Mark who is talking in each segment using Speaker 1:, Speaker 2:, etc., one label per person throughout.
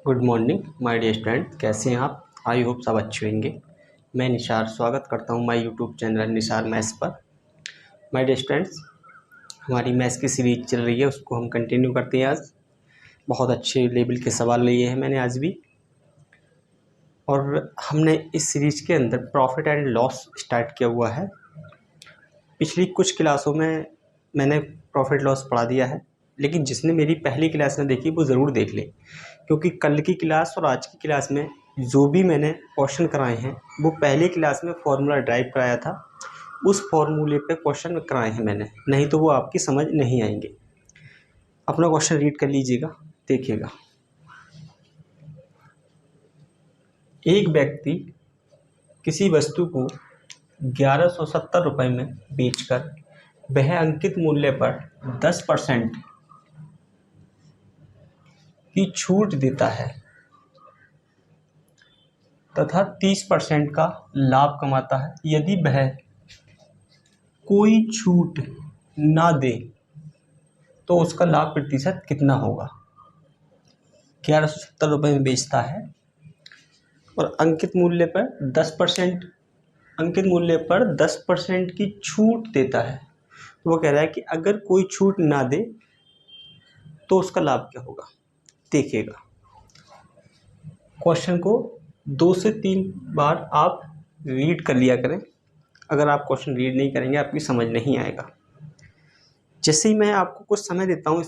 Speaker 1: Good morning my dear student, कैसे हैं आप? आई होप सब अच्छे होंगे। मैं निसार स्वागत करता हूं my YouTube channel Nisar maths पर। माय डियर स्टूडेंट्स, हमारी मैथ्स की सीरीज चल रही है, उसको हम कंटिन्यू करते हैं। आज बहुत अच्छे लेवल के सवाल लिए हैं मैंने आज भी, और हमने इस सीरीज के अंदर प्रॉफिट एंड लॉस स्टार्ट किया हुआ है। पिछली कुछ क्लासों में मैंने प्रॉफिट लॉस पढ़ा दिया है, लेकिन जिसने मेरी पहली क्लास में देखी वो ज़रूर देख ले, क्योंकि कल की क्लास और आज की क्लास में जो भी मैंने क्वेश्चन कराए हैं वो पहली क्लास में फॉर्मूला ड्राइव कराया था, उस फॉर्मूले पे क्वेश्चन कराए हैं मैंने, नहीं तो वो आपकी समझ नहीं आएंगे। अपना क्वेश्चन रीड कर लीजिएगा, देखिएगा। एक व्यक्ति किसी वस्तु को 1170 रुपये में बेचकर वह अंकित मूल्य पर 10% की छूट देता है तथा 30% का लाभ कमाता है। यदि वह कोई छूट ना दे तो उसका लाभ प्रतिशत कितना होगा? 1170 रुपये में बेचता है और अंकित मूल्य पर 10% की छूट देता है। तो वो कह रहा है कि अगर कोई छूट ना दे तो उसका लाभ क्या होगा। देखिएगा, क्वेश्चन को 2 से 3 बार आप रीड कर लिया करें। अगर आप क्वेश्चन रीड नहीं करेंगे आपकी समझ नहीं आएगा। जैसे ही मैं आपको कुछ समय देता हूँ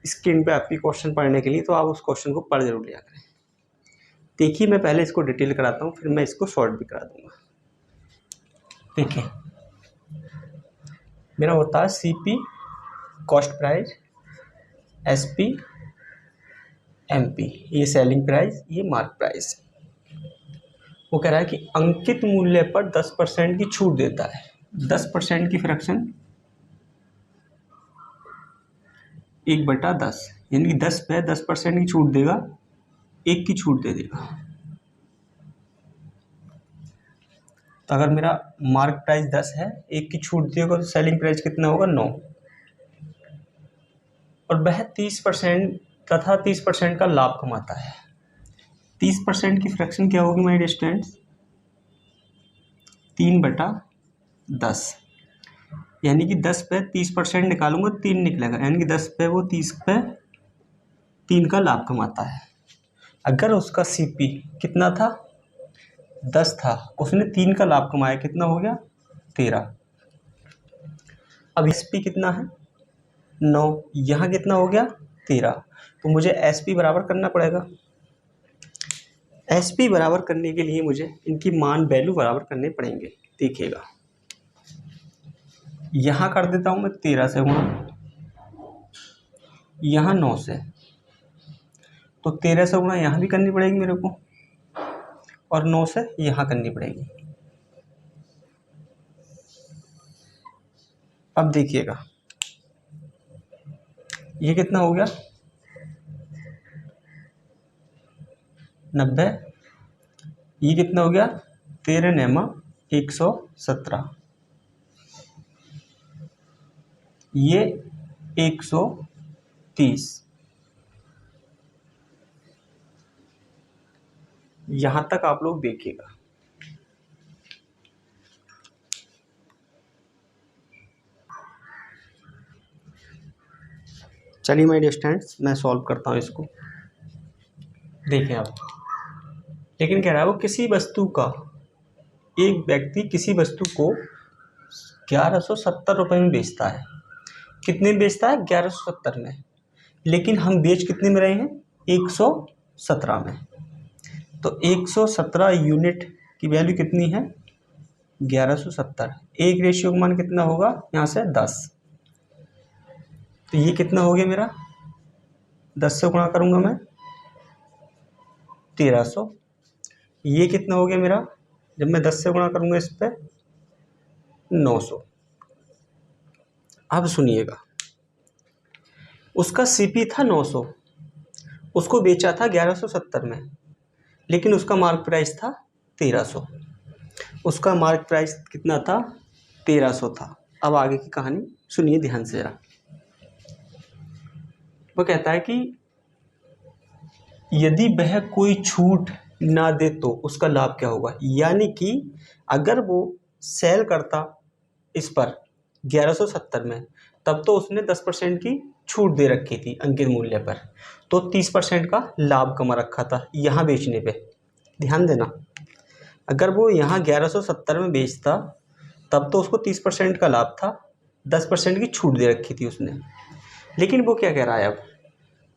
Speaker 1: स्क्रीन पे आपकी क्वेश्चन पढ़ने के लिए, तो आप उस क्वेश्चन को पढ़ जरूर लिया करें। देखिए, मैं पहले इसको डिटेल कराता हूँ, फिर मैं इसको शॉर्ट भी करा दूंगा। देखिए, मेरा होता है CP cost price, SP MP, ये सेलिंग प्राइस, ये मार्क प्राइस। वो कह रहा है कि अंकित मूल्य पर 10% की छूट देता है। 10% की फ्रैक्शन 1/10, यानी कि 10 पे 10% की छूट देगा, 1 की छूट दे देगा। तो अगर मेरा मार्क प्राइस 10 है, 1 की छूट देगा तो सेलिंग प्राइस कितना होगा? 9। और वह 30% तथा 30% का लाभ कमाता है। 30% की फ्रैक्शन क्या होगी मेरे स्टूडेंट्स? 3/10, यानी कि 10 पे 30% निकालूंगा 3 निकलेगा, यानी कि 10 पे वो 30 पे 3 का लाभ कमाता है। अगर उसका सीपी कितना था? 10 था, उसने 3 का लाभ कमाया, कितना हो गया? 13। अब एसपी कितना है? 9। यहाँ कितना हो गया? 13। तो मुझे एसपी बराबर करना पड़ेगा। एसपी बराबर करने के लिए मुझे इनकी मान वैल्यू बराबर करने पड़ेंगे। देखिएगा, यहाँ कर देता हूँ मैं 13 से गुणा, यहाँ 9 से, तो 13 से गुणा यहाँ भी करनी पड़ेगी मेरे को, और 9 से यहाँ करनी पड़ेगी। अब देखिएगा, ये कितना हो गया? 90। ये कितना हो गया? 13 नेमा 117, ये 130। यहां तक आप लोग देखिएगा। चलिए माय डियर स्टूडेंट्स, मैं सॉल्व करता हूँ इसको। देखें आप, लेकिन कह रहा है वो किसी वस्तु का, एक व्यक्ति किसी वस्तु को 1170 रुपये में बेचता है। कितने में बेचता है? 1170 में। लेकिन हम बेच कितने में रहे हैं? 117 में। तो 117 यूनिट की वैल्यू कितनी है? 1170। एक रेशियो का मान कितना होगा? यहाँ से 10। तो ये कितना हो गया मेरा? 10 से गुणा करूंगा मैं 1300। ये कितना हो गया मेरा? जब मैं 10 से गुणा करूंगा इस पे 900। अब सुनिएगा, उसका सीपी था 900, उसको बेचा था 1170 में, लेकिन उसका मार्क प्राइस था 1300। उसका मार्क प्राइस कितना था? 1300 था। अब आगे की कहानी सुनिए ध्यान से जरा। वो कहता है कि यदि वह कोई छूट ना दे तो उसका लाभ क्या होगा। यानी कि अगर वो सेल करता इस पर 1170 में, तब तो उसने 10% की छूट दे रखी थी अंकित मूल्य पर, तो 30% का लाभ कमा रखा था यहाँ बेचने पे। ध्यान देना, अगर वो यहाँ 1170 में बेचता तब तो उसको 30% का लाभ था, 10% की छूट दे रखी थी उसने। लेकिन वो क्या कह रहा है अब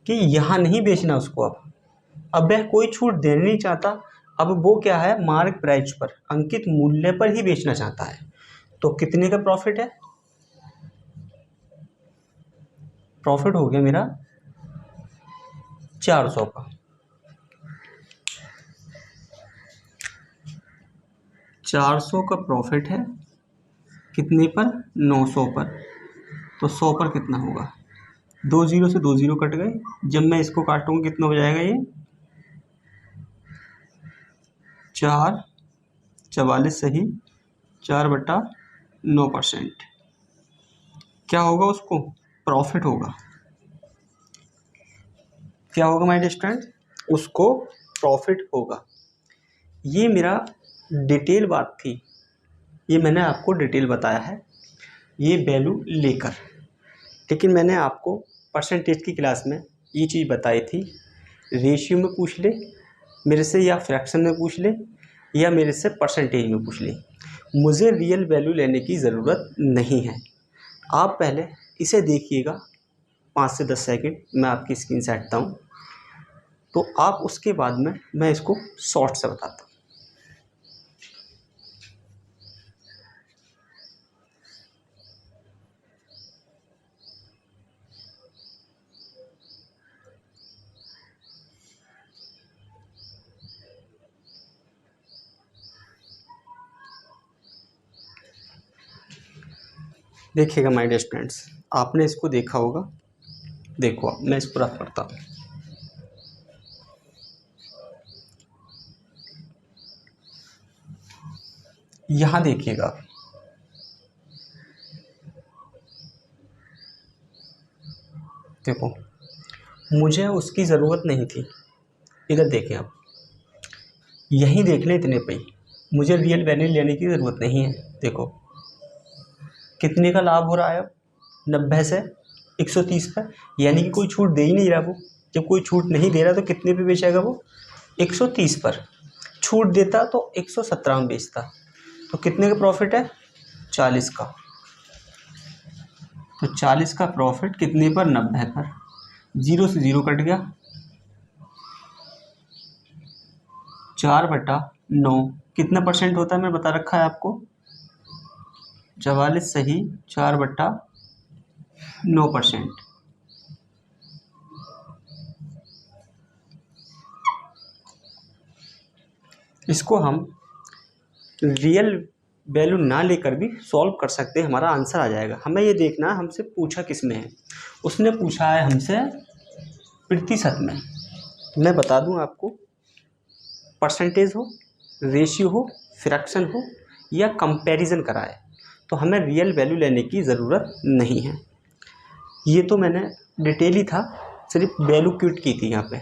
Speaker 1: कि यहाँ नहीं बेचना उसको, अब वह कोई छूट देना नहीं चाहता। अब वो क्या है, मार्क प्राइस पर, अंकित मूल्य पर ही बेचना चाहता है। तो कितने का प्रॉफिट है, प्रॉफिट हो गया मेरा 400 का। 400 का प्रॉफिट है, कितने पर, 900 पर। तो 100 पर कितना होगा, 2 जीरो से 2 जीरो कट गए, जब मैं इसको काटूंगा कितना हो जाएगा, ये 4 44 सही, 4/9%। क्या होगा, उसको प्रॉफिट होगा। क्या होगा माय डियर स्टूडेंट, उसको प्रॉफिट होगा। ये मेरा डिटेल बात थी, ये मैंने आपको डिटेल बताया है ये वैल्यू लेकर। लेकिन मैंने आपको परसेंटेज की क्लास में ये चीज़ बताई थी, रेशियो में पूछ ले मेरे से, या फ्रैक्शन में पूछ ले, या मेरे से परसेंटेज में पूछ ले, मुझे रियल वैल्यू लेने की ज़रूरत नहीं है। आप पहले इसे देखिएगा 5 से 10 सेकंड, मैं आपकी स्क्रीन से हटता हूँ, तो आप उसके बाद में मैं इसको शॉर्ट से बताता हूँ। देखिएगा माय डियर स्टूडेंट्स, आपने इसको देखा होगा, देखो अब मैं इसको रफ करता हूँ। यहाँ देखिएगा, देखो मुझे उसकी ज़रूरत नहीं थी, इधर देखें आप, यहीं देख लें इतने पे ही, मुझे रियल वैल्यू लेने की ज़रूरत नहीं है। देखो कितने का लाभ हो रहा है अब, 90 से 130 पर, यानी कि कोई छूट दे ही नहीं रहा वो। जब कोई छूट नहीं दे रहा तो कितने पे बेचेगा वो, 130 पर। छूट देता तो 117 में बेचता, तो कितने का प्रॉफिट है, 40 का। तो 40 का प्रॉफिट कितने पर, 90 पर, जीरो से जीरो कट गया, 4/9 कितना परसेंट होता है, मैं बता रखा है आपको, 44 सही, 4/9%। इसको हम रियल वैल्यू ना लेकर भी सॉल्व कर सकते हैं, हमारा आंसर आ जाएगा। हमें ये देखना है हमसे पूछा किस में है, उसने पूछा है हमसे प्रतिशत में। मैं बता दूं आपको, परसेंटेज हो, रेशियो हो, फ्रैक्शन हो, या कंपैरिजन कराए, तो हमें रियल वैल्यू लेने की ज़रूरत नहीं है। ये तो मैंने डिटेल ही था, सिर्फ वैल्यू क्यूट की थी यहाँ पे।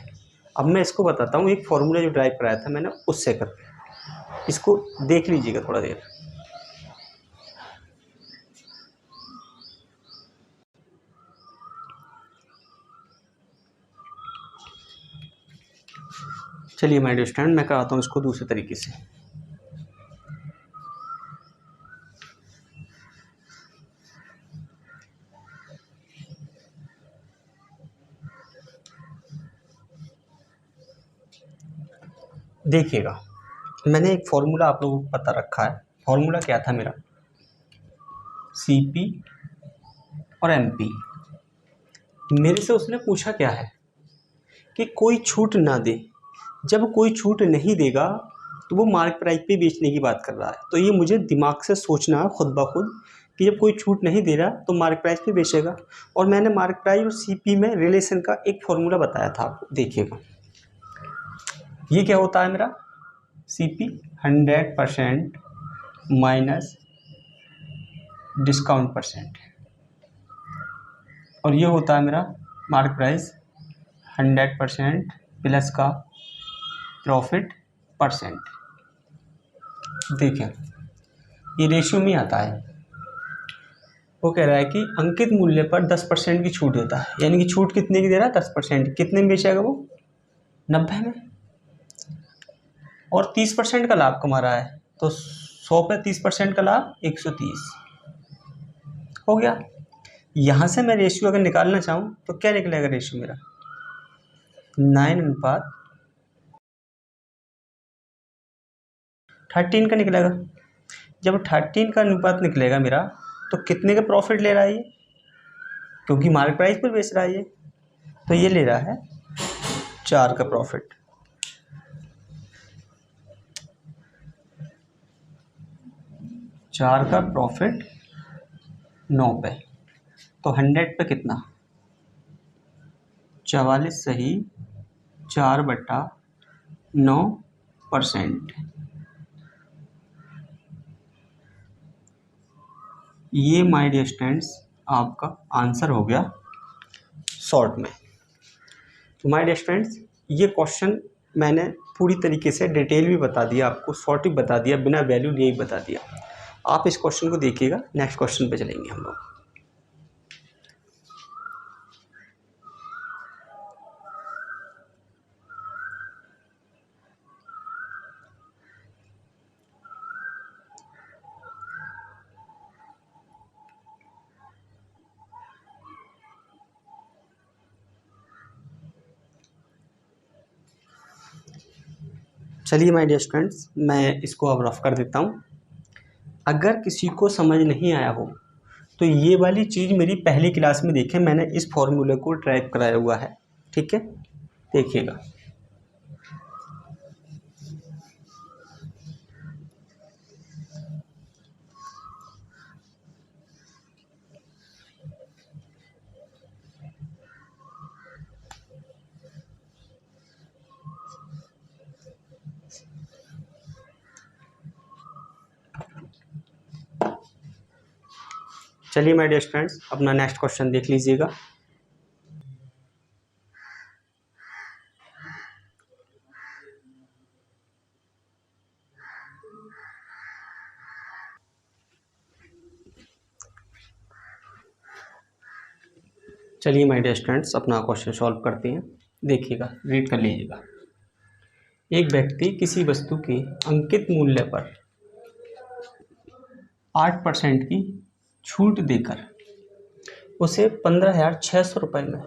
Speaker 1: अब मैं इसको बताता हूँ, एक फॉर्मूला जो ड्राइव कराया था मैंने उससे कर, इसको देख लीजिएगा थोड़ा देर। चलिए माय डियर स्टूडेंट, मैं कराता हूँ इसको दूसरे तरीके से। देखिएगा, मैंने एक फॉर्मूला आप लोगों को पता रखा है। फॉर्मूला क्या था मेरा, सीपी और एमपी। मेरे से उसने पूछा क्या है कि कोई छूट ना दे, जब कोई छूट नहीं देगा तो वो मार्क प्राइस पे बेचने की बात कर रहा है। तो ये मुझे दिमाग से सोचना है खुद ब खुद कि जब कोई छूट नहीं दे रहा तो मार्क प्राइस पे बेचेगा। और मैंने मार्क प्राइस और सीपी में रिलेशन का एक फॉर्मूला बताया था आपको, देखिएगा ये क्या होता है मेरा, सीपी 100% माइनस डिस्काउंट परसेंट, और ये होता है मेरा मार्क प्राइस 100% प्लस का प्रॉफिट परसेंट। देखें ये रेशियो में आता है। वो कह रहा है कि अंकित मूल्य पर 10% की छूट देता है, यानी कि छूट कितने की दे रहा है? 10%। कितने में बेचेगा वो? 90 में। और 30% का लाभ कमा रहा है, तो 100 पे 30% का लाभ 130 हो गया। यहाँ से मैं रेशियो अगर निकालना चाहूँ तो क्या निकलेगा रेशियो मेरा? 9:13 का निकलेगा। जब 13 का अनुपात निकलेगा मेरा, तो कितने का प्रॉफिट ले रहा है ये? क्योंकि मार्केट प्राइस पर बेच रहा है ये, तो ये ले रहा है 4 का प्रॉफिट। चार का प्रॉफिट 9 पे, तो 100 पे कितना? 44 सही 4/9%। ये माय डियर स्टूडेंट्स आपका आंसर हो गया शॉर्ट में। तो माय डियर स्टूडेंट्स ये क्वेश्चन मैंने पूरी तरीके से डिटेल भी बता दिया आपको, शॉर्ट भी बता दिया, बिना वैल्यू लिए ही बता दिया। आप इस क्वेश्चन को देखिएगा। नेक्स्ट क्वेश्चन पे चलेंगे हम लोग। चलिए माय डियर स्टूडेंट्स मैं इसको अब रफ कर देता हूँ। अगर किसी को समझ नहीं आया हो तो ये वाली चीज़ मेरी पहली क्लास में देखें, मैंने इस फॉर्मूले को टाइप कराया हुआ है, ठीक है, देखिएगा। चलिए माय डियर स्टूडेंट्स अपना नेक्स्ट क्वेश्चन देख लीजिएगा। चलिए माय डियर स्टूडेंट्स अपना क्वेश्चन सॉल्व करते हैं। देखिएगा, रीड कर लीजिएगा। एक व्यक्ति किसी वस्तु के अंकित मूल्य पर 8% की छूट देकर उसे 15,600 रुपये में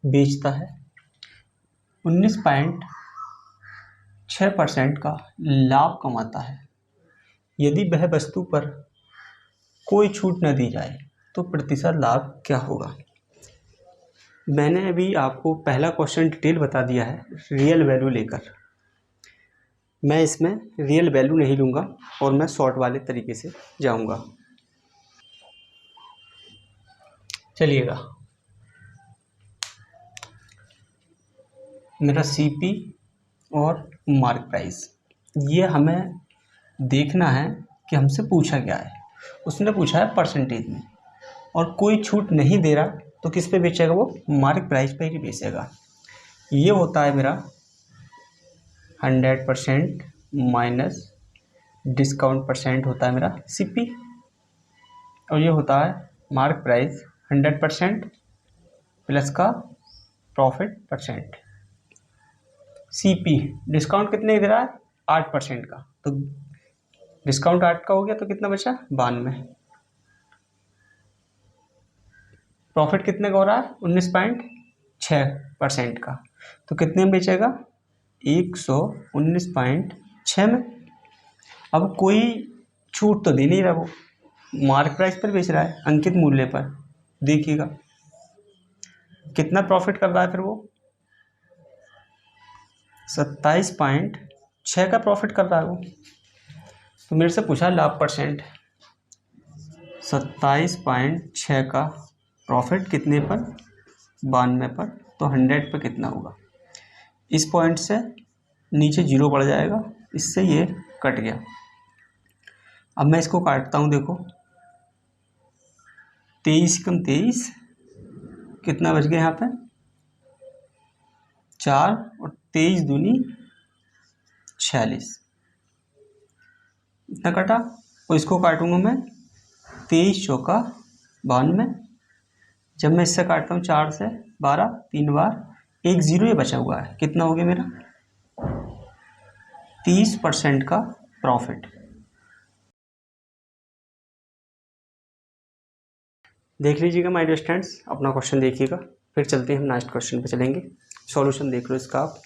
Speaker 1: बेचता है। 19.6% का लाभ कमाता है। यदि वह वस्तु पर कोई छूट न दी जाए तो प्रतिशत लाभ क्या होगा? मैंने अभी आपको पहला क्वेश्चन डिटेल बता दिया है रियल वैल्यू लेकर। मैं इसमें रियल वैल्यू नहीं लूँगा और मैं शॉर्ट वाले तरीके से जाऊँगा। चलिएगा, मेरा सीपी और मार्क प्राइस ये हमें देखना है कि हमसे पूछा क्या है। उसने पूछा है परसेंटेज में, और कोई छूट नहीं दे रहा तो किस पे बेचेगा वो? मार्क प्राइस पे ही बेचेगा। ये होता है मेरा 100% माइनस डिस्काउंट परसेंट होता है मेरा सीपी, और ये होता है मार्क प्राइस 100% प्लस का प्रॉफिट परसेंट। सीपी डिस्काउंट कितने दे रहा है? 8% का, तो डिस्काउंट 8 का हो गया तो कितना बचा? 92। प्रॉफिट कितने का हो रहा है? 19.6% का, तो कितने में बेचेगा? 119.6 में। अब कोई छूट तो दे नहीं रहा, वो मार्क प्राइस पर बेच रहा है, अंकित मूल्य पर। देखिएगा कितना प्रॉफिट कर रहा है फिर वो? 27.6 का प्रॉफिट कर रहा है वो। तो मेरे से पूछा लाभ परसेंट, 27.6 का प्रॉफिट कितने पर? 92 पर, तो 100 पर कितना होगा? इस पॉइंट से नीचे 0 बढ़ जाएगा, इससे ये कट गया। अब मैं इसको काटता हूँ, देखो 23 कम 23 कितना बच गया यहाँ पे? 4 और 23 दूनी 46, इतना कटा। और इसको काटूंगा मैं 23 चौका 92। जब मैं इससे काटता हूँ 4 से 12, 3 बार 1 0 ये बचा हुआ है, कितना हो गया मेरा 30% का प्रॉफिट। देख लीजिएगा माय डियर स्टूडेंट्स, अपना क्वेश्चन देखिएगा, फिर चलते हैं हम नेक्स्ट क्वेश्चन पे चलेंगे। सॉल्यूशन देख लो इसका आप।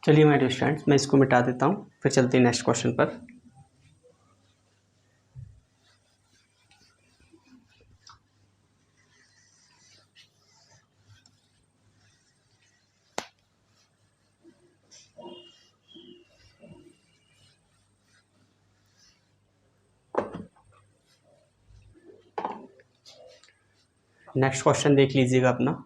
Speaker 1: चलिए माय डियर स्टूडेंट्स, मैं इसको मिटा देता हूँ, फिर चलते हैं नेक्स्ट क्वेश्चन पर। नेक्स्ट क्वेश्चन देख लीजिएगा अपना।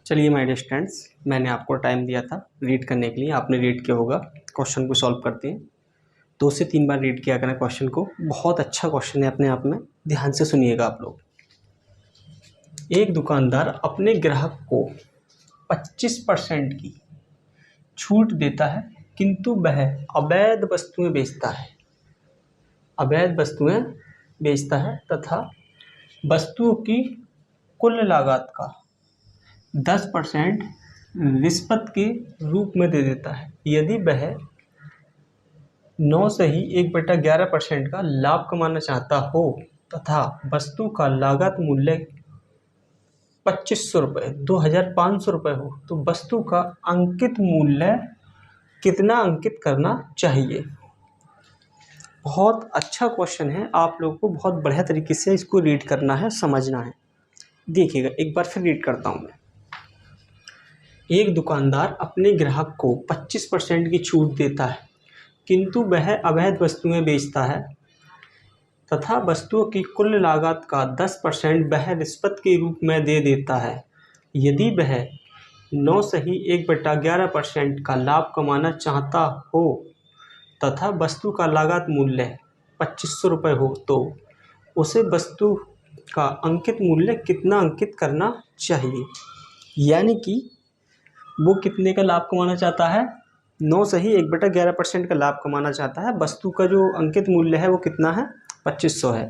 Speaker 1: चलिए माय डियर स्टूडेंट्स, मैंने आपको टाइम दिया था रीड करने के लिए, आपने रीड किया होगा। क्वेश्चन को सॉल्व करते हैं, 2 से 3 बार रीड किया करें क्वेश्चन को, बहुत अच्छा क्वेश्चन है अपने आप में, ध्यान से सुनिएगा आप लोग। एक दुकानदार अपने ग्राहक को 25% की छूट देता है, किंतु वह अवैध वस्तुएं बेचता है, अवैध वस्तुएं बेचता है तथा वस्तुओं की कुल लागत का 10% रिश्वत के रूप में दे देता है। यदि वह 9 से ही 1/11% का लाभ कमाना चाहता हो तथा वस्तु का लागत मूल्य 2500 रुपये 2500 रुपये हो, तो वस्तु का अंकित मूल्य कितना अंकित करना चाहिए। बहुत अच्छा क्वेश्चन है, आप लोगों को बहुत बढ़िया तरीके से इसको रीड करना है, समझना है। देखिएगा एक बार फिर रीड करता हूँ मैं। एक दुकानदार अपने ग्राहक को 25% की छूट देता है, किंतु वह अवैध वस्तुएं बेचता है तथा वस्तुओं की कुल लागत का 10% वह रिश्वत के रूप में दे देता है। यदि वह 9 से ही 1/11% का लाभ कमाना चाहता हो तथा वस्तु का लागत मूल्य 2500 रुपये हो, तो उसे वस्तु का अंकित मूल्य कितना अंकित करना चाहिए। यानी कि वो कितने का लाभ कमाना चाहता है, 9 से ही 1/11% का लाभ कमाना चाहता है। वस्तु का जो अंकित मूल्य है वो कितना है, 2500 है।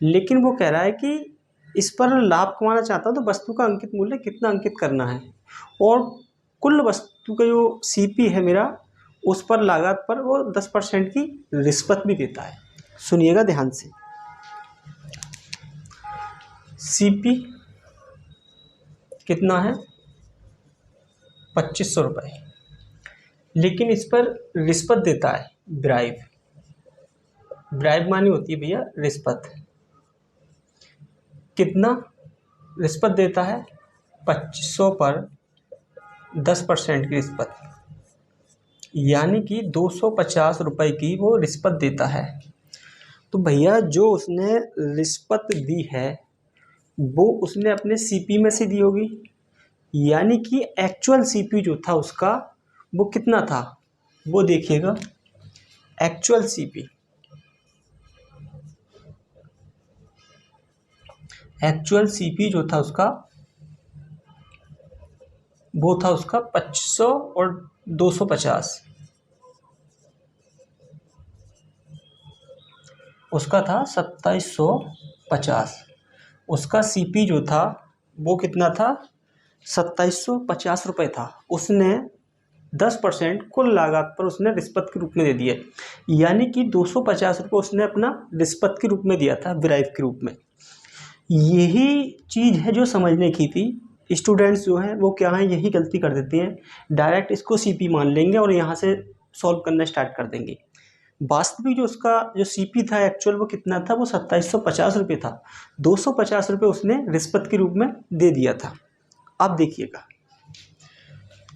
Speaker 1: लेकिन वो कह रहा है कि इस पर लाभ कमाना चाहता है तो वस्तु का अंकित मूल्य कितना अंकित करना है, और कुल वस्तु का जो सीपी है मेरा, उस पर लागत पर वो 10% की रिश्वत भी देता है। सुनिएगा ध्यान से। सीपी कितना है, 2500 रुपये, लेकिन इस पर रिश्वत देता है, ब्राइब। ब्राइब मानी होती है भैया रिश्वत। कितना रिश्वत देता है, 2500 पर 10% की रिश्वत, यानी कि 250 रुपये की वो रिश्वत देता है। तो भैया जो उसने रिश्वत दी है वो उसने अपने सीपी में से दी होगी, यानी कि एक्चुअल सीपी जो था उसका वो कितना था, वो देखिएगा। एक्चुअल सीपी, एक्चुअल सीपी जो था उसका वो था उसका 2500 और 250। उसका था 2750। उसका सीपी जो था वो कितना था, 2750 रुपये था। उसने 10% कुल लागत पर उसने रिश्वत के रूप में दे दिया, यानी कि 250 रुपये उसने अपना रिश्वत के रूप में दिया था, ब्राइब के रूप में। यही चीज़ है जो समझने की थी। स्टूडेंट्स जो हैं वो क्या है, यही गलती कर देते हैं, डायरेक्ट इसको सीपी मान लेंगे और यहाँ से सॉल्व करना स्टार्ट कर देंगे। वास्तविक जो उसका जो सीपी था एक्चुअल वो कितना था, वो 2750 रुपये था। 250 रुपये उसने रिश्वत के रूप में दे दिया था। अब देखिएगा,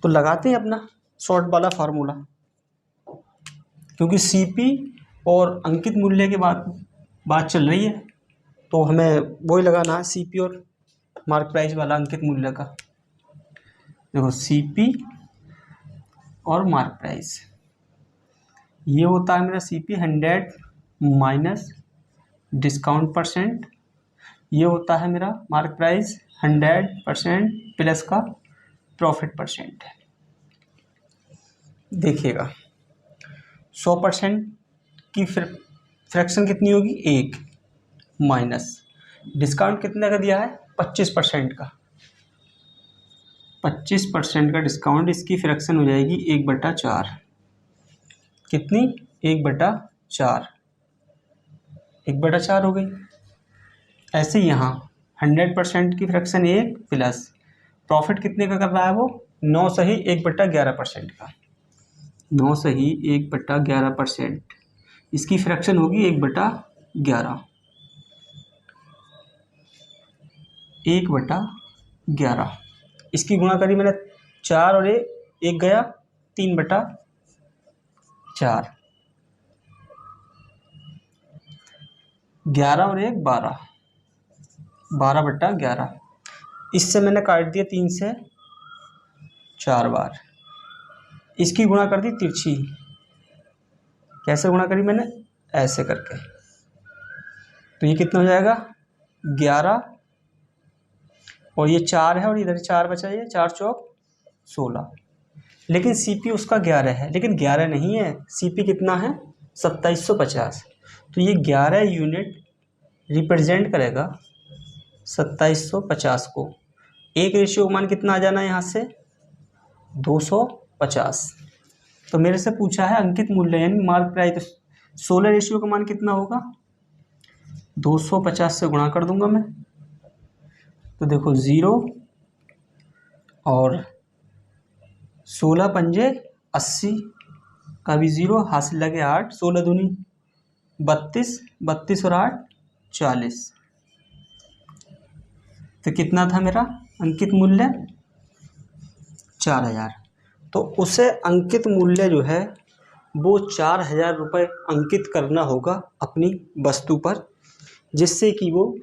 Speaker 1: तो लगाते हैं अपना शॉर्ट वाला फार्मूला, क्योंकि सीपी और अंकित मूल्य के बात चल रही है, तो हमें वही लगाना है, सीपी और मार्क प्राइस वाला अंकित मूल्य का। देखो सीपी और मार्क प्राइस, ये होता है मेरा सीपी 100 माइनस डिस्काउंट परसेंट, ये होता है मेरा मार्क प्राइस 100% प्लस का प्रॉफिट परसेंट। देखिएगा 100% की फ्रैक्शन कितनी होगी, 1, माइनस डिस्काउंट कितने का दिया है, 25% का। 25% का डिस्काउंट, इसकी फ्रैक्शन हो जाएगी 1/4। कितनी, 1/4, 1/4 हो गई। ऐसे ही यहाँ 100% की फ्रैक्शन 1 प्लस प्रॉफिट कितने का कर रहा है वो, 9 सही 1/11% का। 9 सही 1/11%, इसकी फ्रैक्शन होगी 1/11, 1/11। इसकी गुणा करी मैंने 4 और 1 गया 3/4, 11 और 1 12, 12/11। इससे मैंने काट दिया 3 से 4 बार। इसकी गुणा कर दी तिरछी, कैसे गुणा करी मैंने, ऐसे करके। तो ये कितना हो जाएगा, 11 और ये 4 है और इधर 4 बचा, ये 4 चौक 16। लेकिन सीपी उसका 11 है, लेकिन 11 नहीं है, सीपी कितना है 2750। तो ये 11 यूनिट रिप्रेजेंट करेगा 2750 को। एक रेशियो मान कितना आ जाना है यहाँ से, 250। तो मेरे से पूछा है अंकित मूल्य यानी मार्क प्राइस, तो 16 रेशियो का मान कितना होगा, 250 से गुणा कर दूंगा मैं। तो देखो 0 और 16 पंजे 80 का भी 0, हासिल लगे 8, 16 दूनी 32, 32 और 8 40। तो कितना था मेरा अंकित मूल्य, 4000। तो उसे अंकित मूल्य जो है वो 4000 रुपये अंकित करना होगा अपनी वस्तु पर, जिससे कि वो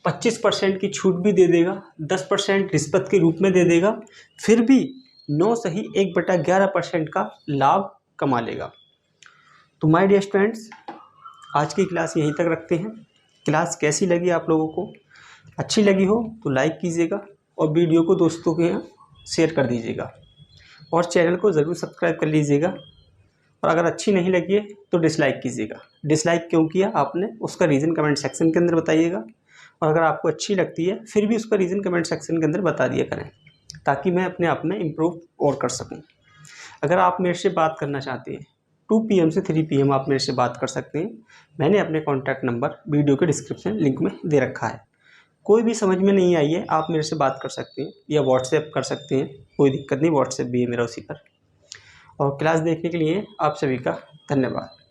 Speaker 1: 25% की छूट भी दे देगा, 10% रिश्वत के रूप में दे देगा, फिर भी 9 सही 1/11% का लाभ कमा लेगा। तो माय डियर स्टूडेंट्स, आज की क्लास यहीं तक रखते हैं। क्लास कैसी लगी आप लोगों को, अच्छी लगी हो तो लाइक कीजिएगा और वीडियो को दोस्तों के यहाँ शेयर कर दीजिएगा और चैनल को ज़रूर सब्सक्राइब कर लीजिएगा। और अगर अच्छी नहीं लगी है तो डिसलाइक कीजिएगा। डिसलाइक क्यों किया आपने, उसका रीज़न कमेंट सेक्शन के अंदर बताइएगा। और अगर आपको अच्छी लगती है फिर भी उसका रीज़न कमेंट सेक्शन के अंदर बता दिया करें, ताकि मैं अपने आप में इम्प्रूव और कर सकूं। अगर आप मेरे से बात करना चाहते हैं 2 PM से 3 PM आप मेरे से बात कर सकते हैं। मैंने अपने कॉन्टैक्ट नंबर वीडियो के डिस्क्रिप्शन लिंक में दे रखा है। कोई भी समझ में नहीं आई है आप मेरे से बात कर सकते हैं या व्हाट्सएप कर सकते हैं, कोई दिक्कत नहीं, व्हाट्सएप भी है मेरा उसी पर। और क्लास देखने के लिए आप सभी का धन्यवाद।